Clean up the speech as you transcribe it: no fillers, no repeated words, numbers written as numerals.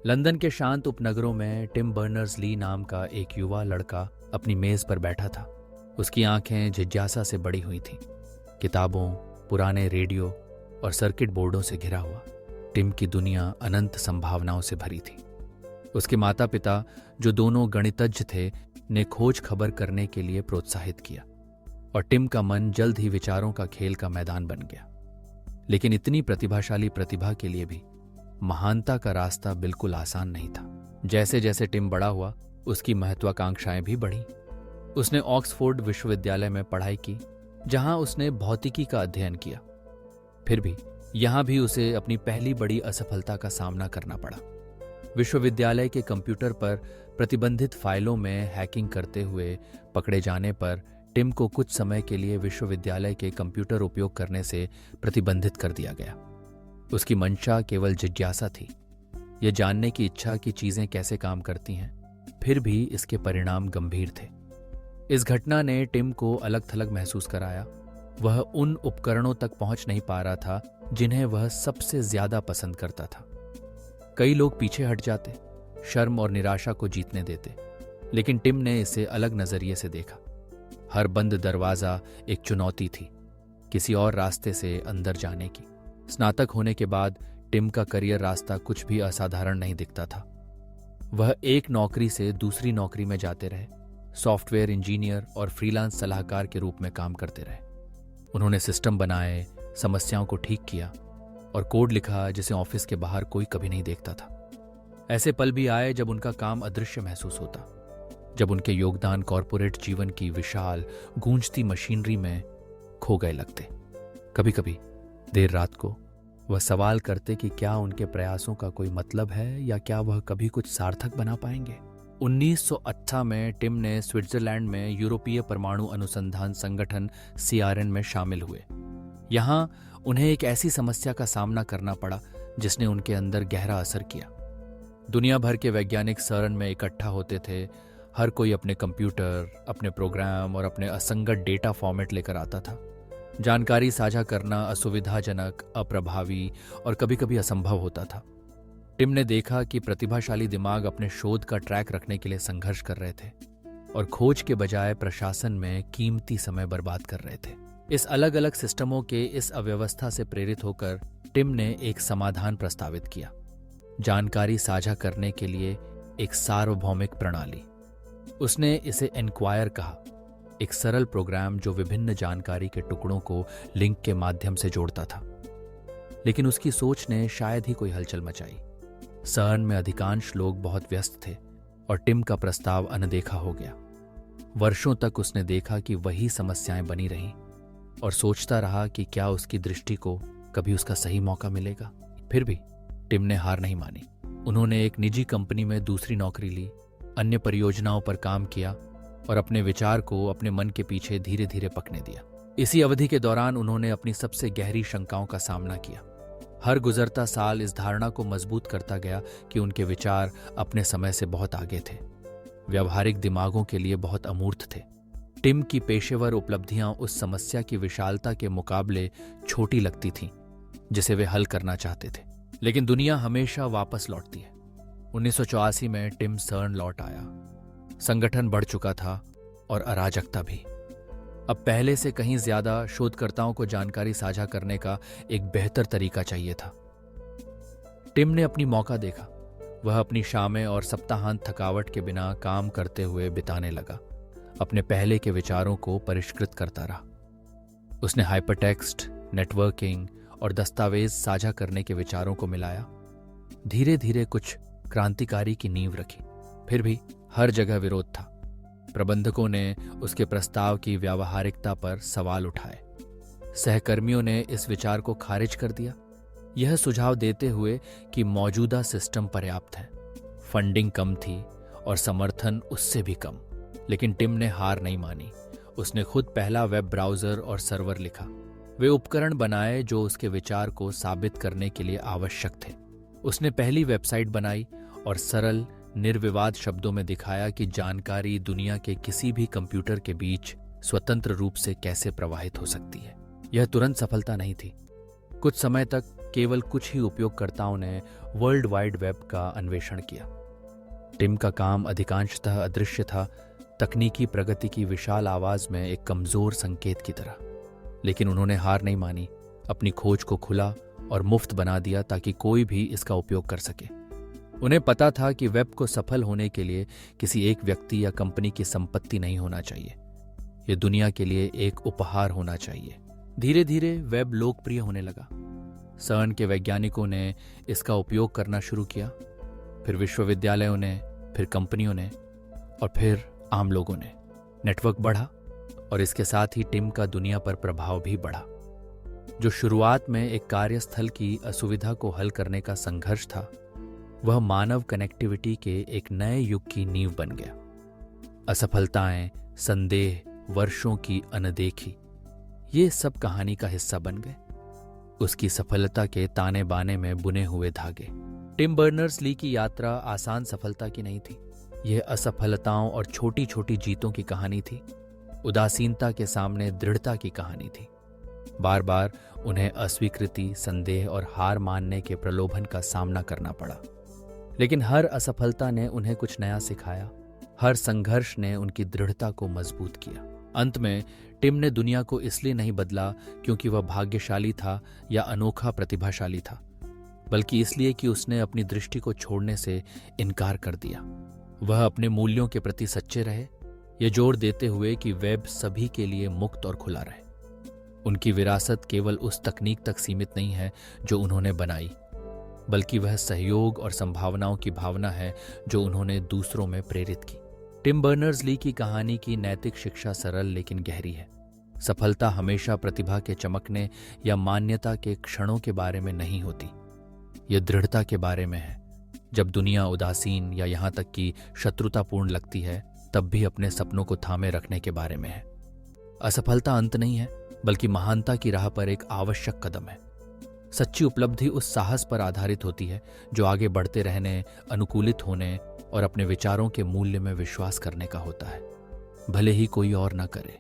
London के शांत उपनगरों में टिम बर्नर्स-ली नाम का एक युवा लड़का अपनी मेज पर बैठा था। उसकी आंखें जिज्ञासा से बड़ी हुई थीं। किताबों, पुराने रेडियो और सर्किट बोर्डों से घिरा हुआ टिम की दुनिया अनंत संभावनाओं से भरी थी। उसके माता पिता, जो दोनों गणितज्ञ थे, ने खोज खबर करने के लिए प्रोत्साहित किया और टिम का मन जल्द ही विचारों का खेल का मैदान बन गया। लेकिन इतनी प्रतिभाशाली प्रतिभा के लिए भी महानता का रास्ता बिल्कुल आसान नहीं था। जैसे जैसे टिम बड़ा हुआ, उसकी महत्वाकांक्षाएं भी बढ़ी। उसने ऑक्सफोर्ड विश्वविद्यालय में पढ़ाई की, जहां उसने भौतिकी का अध्ययन किया। फिर भी यहां भी उसे अपनी पहली बड़ी असफलता का सामना करना पड़ा। विश्वविद्यालय के कंप्यूटर पर प्रतिबंधित फाइलों में हैकिंग करते हुए पकड़े जाने पर टिम को कुछ समय के लिए विश्वविद्यालय के कंप्यूटर उपयोग करने से प्रतिबंधित कर दिया गया। उसकी मंशा केवल जिज्ञासा थी, यह जानने की इच्छा कि चीजें कैसे काम करती हैं। फिर भी इसके परिणाम गंभीर थे। इस घटना ने टिम को अलग थलग महसूस कराया। वह उन उपकरणों तक पहुंच नहीं पा रहा था जिन्हें वह सबसे ज्यादा पसंद करता था। कई लोग पीछे हट जाते, शर्म और निराशा को जीतने देते, लेकिन टिम ने इसे अलग नजरिए से देखा। हर बंद दरवाजा एक चुनौती थी, किसी और रास्ते से अंदर जाने की। स्नातक होने के बाद टिम का करियर रास्ता कुछ भी असाधारण नहीं दिखता था। वह एक नौकरी से दूसरी नौकरी में जाते रहे, सॉफ्टवेयर इंजीनियर और फ्रीलांस सलाहकार के रूप में काम करते रहे। उन्होंने सिस्टम बनाए, समस्याओं को ठीक किया और कोड लिखा जिसे ऑफिस के बाहर कोई कभी नहीं देखता था। ऐसे पल भी आए जब उनका काम अदृश्य महसूस होता, जब उनके योगदान कॉरपोरेट जीवन की विशाल गूंजती मशीनरी में खो गए लगते। कभी कभी देर रात को वह सवाल करते कि क्या उनके प्रयासों का कोई मतलब है या क्या वह कभी कुछ सार्थक बना पाएंगे। 1908 में टिम ने स्विट्जरलैंड में यूरोपीय परमाणु अनुसंधान संगठन CERN में शामिल हुए। यहां उन्हें एक ऐसी समस्या का सामना करना पड़ा जिसने उनके अंदर गहरा असर किया। दुनिया भर के वैज्ञानिक CERN में इकट्ठा होते थे। हर कोई अपने कंप्यूटर, अपने प्रोग्राम और अपने असंगत डेटा फॉर्मेट लेकर आता था। जानकारी साझा करना असुविधाजनक, अप्रभावी और कभी कभी असंभव होता था। टिम ने देखा कि प्रतिभाशाली दिमाग अपने शोध का ट्रैक रखने के लिए संघर्ष कर रहे थे और खोज के बजाय प्रशासन में कीमती समय बर्बाद कर रहे थे। इस अलग अलग सिस्टमों के इस अव्यवस्था से प्रेरित होकर टिम ने एक समाधान प्रस्तावित किया, जानकारी साझा करने के लिए एक सार्वभौमिक प्रणाली। उसने इसे एनक्वायर कहा, एक सरल प्रोग्राम जो विभिन्न जानकारी के टुकड़ों को लिंक के माध्यम से जोड़ता था। लेकिन उसकी सोच ने शायद ही कोई हलचल मचाई। CERN में अधिकांश लोग बहुत व्यस्त थे और टिम का प्रस्ताव अनदेखा हो गया। वर्षों तक उसने देखा कि वही समस्याएं बनी रहीं और सोचता रहा कि क्या उसकी दृष्टि को कभी उसका सही मौका मिलेगा। फिर भी टिम ने हार नहीं मानी। उन्होंने एक निजी कंपनी में दूसरी नौकरी ली, अन्य परियोजनाओं पर काम किया और अपने विचार को अपने मन के पीछे धीरे धीरे पकने दिया। इसी अवधि के दौरान उन्होंने अपनी सबसे गहरी शंकाओं का सामना किया। हर गुजरता साल इस धारणा को मजबूत करता गया कि उनके विचार अपने समय से बहुत आगे थे, व्यावहारिक दिमागों के लिए बहुत अमूर्त थे। टिम की पेशेवर उपलब्धियां उस समस्या की विशालता के मुकाबले छोटी लगती थीं जिसे वे हल करना चाहते थे। लेकिन दुनिया हमेशा वापस लौटती है। 1984 में टिम CERN लौट आया। संगठन बढ़ चुका था और अराजकता भी। अब पहले से कहीं ज्यादा शोधकर्ताओं को जानकारी साझा करने का एक बेहतर तरीका चाहिए था। टिम ने अपनी मौका देखा। वह अपनी शामें और सप्ताहांत थकावट के बिना काम करते हुए बिताने लगा, अपने पहले के विचारों को परिष्कृत करता रहा। उसने हाइपरटेक्स्ट, नेटवर्किंग और दस्तावेज साझा करने के विचारों को मिलाया। धीरे धीरे कुछ क्रांतिकारी की नींव रखी। फिर भी हर जगह विरोध था। प्रबंधकों ने उसके प्रस्ताव की व्यावहारिकता पर सवाल उठाए। सहकर्मियों ने इस विचार को खारिज कर दिया, यह सुझाव देते हुए कि मौजूदा सिस्टम पर्याप्त है। फंडिंग कम थी और समर्थन उससे भी कम। लेकिन टिम ने हार नहीं मानी। उसने खुद पहला वेब ब्राउज़र और सर्वर लिखा। वे उपकरण बनाए जो उसके विचार को साबित करने के लिए आवश्यक थे। उसने पहली वेबसाइट बनाई और सरल, निर्विवाद शब्दों में दिखाया कि जानकारी दुनिया के किसी भी कंप्यूटर के बीच स्वतंत्र रूप से कैसे प्रवाहित हो सकती है। यह तुरंत सफलता नहीं थी। कुछ समय तक केवल कुछ ही उपयोगकर्ताओं ने वर्ल्ड वाइड वेब का अन्वेषण किया। टिम का काम अधिकांशतः अदृश्य था, तकनीकी प्रगति की विशाल आवाज में एक कमजोर संकेत की तरह। लेकिन उन्होंने हार नहीं मानी, अपनी खोज को खुला और मुफ्त बना दिया ताकि कोई भी इसका उपयोग कर सके। उन्हें पता था कि वेब को सफल होने के लिए किसी एक व्यक्ति या कंपनी की संपत्ति नहीं होना चाहिए, यह दुनिया के लिए एक उपहार होना चाहिए। धीरे धीरे वेब लोकप्रिय होने लगा। सर्न के वैज्ञानिकों ने इसका उपयोग करना शुरू किया, फिर विश्वविद्यालयों ने, फिर कंपनियों ने और फिर आम लोगों ने। नेटवर्क बढ़ा और इसके साथ ही टिम का दुनिया पर प्रभाव भी बढ़ा। जो शुरुआत में एक कार्यस्थल की असुविधा को हल करने का संघर्ष था, वह मानव कनेक्टिविटी के एक नए युग की नींव बन गया। असफलताएं, संदेह, वर्षों की अनदेखी, ये सब कहानी का हिस्सा बन गए। उसकी सफलता के ताने बाने में बुने हुए धागे। टिम बर्नर्स-ली की यात्रा आसान सफलता की नहीं थी। यह असफलताओं और छोटी छोटी जीतों की कहानी थी। उदासीनता के सामने दृढ़ता की कहानी थी। बार बार उन्हें अस्वीकृति, संदेह और हार मानने के प्रलोभन का सामना करना पड़ा, लेकिन हर असफलता ने उन्हें कुछ नया सिखाया। हर संघर्ष ने उनकी दृढ़ता को मजबूत किया। अंत में टिम ने दुनिया को इसलिए नहीं बदला क्योंकि वह भाग्यशाली था या अनोखा प्रतिभाशाली था, बल्कि इसलिए कि उसने अपनी दृष्टि को छोड़ने से इनकार कर दिया। वह अपने मूल्यों के प्रति सच्चे रहे, ये जोर देते हुए कि वेब सभी के लिए मुक्त और खुला रहे। उनकी विरासत केवल उस तकनीक तक सीमित नहीं है जो उन्होंने बनाई, बल्कि वह सहयोग और संभावनाओं की भावना है जो उन्होंने दूसरों में प्रेरित की। टिम बर्नर्स-ली की कहानी की नैतिक शिक्षा सरल लेकिन गहरी है। सफलता हमेशा प्रतिभा के चमकने या मान्यता के क्षणों के बारे में नहीं होती, यह दृढ़ता के बारे में है। जब दुनिया उदासीन या यहाँ तक कि शत्रुतापूर्ण लगती है, तब भी अपने सपनों को थामे रखने के बारे में है। असफलता अंत नहीं है, बल्कि महानता की राह पर एक आवश्यक कदम है। सच्ची उपलब्धि उस साहस पर आधारित होती है जो आगे बढ़ते रहने, अनुकूलित होने और अपने विचारों के मूल्य में विश्वास करने का होता है, भले ही कोई और न करे।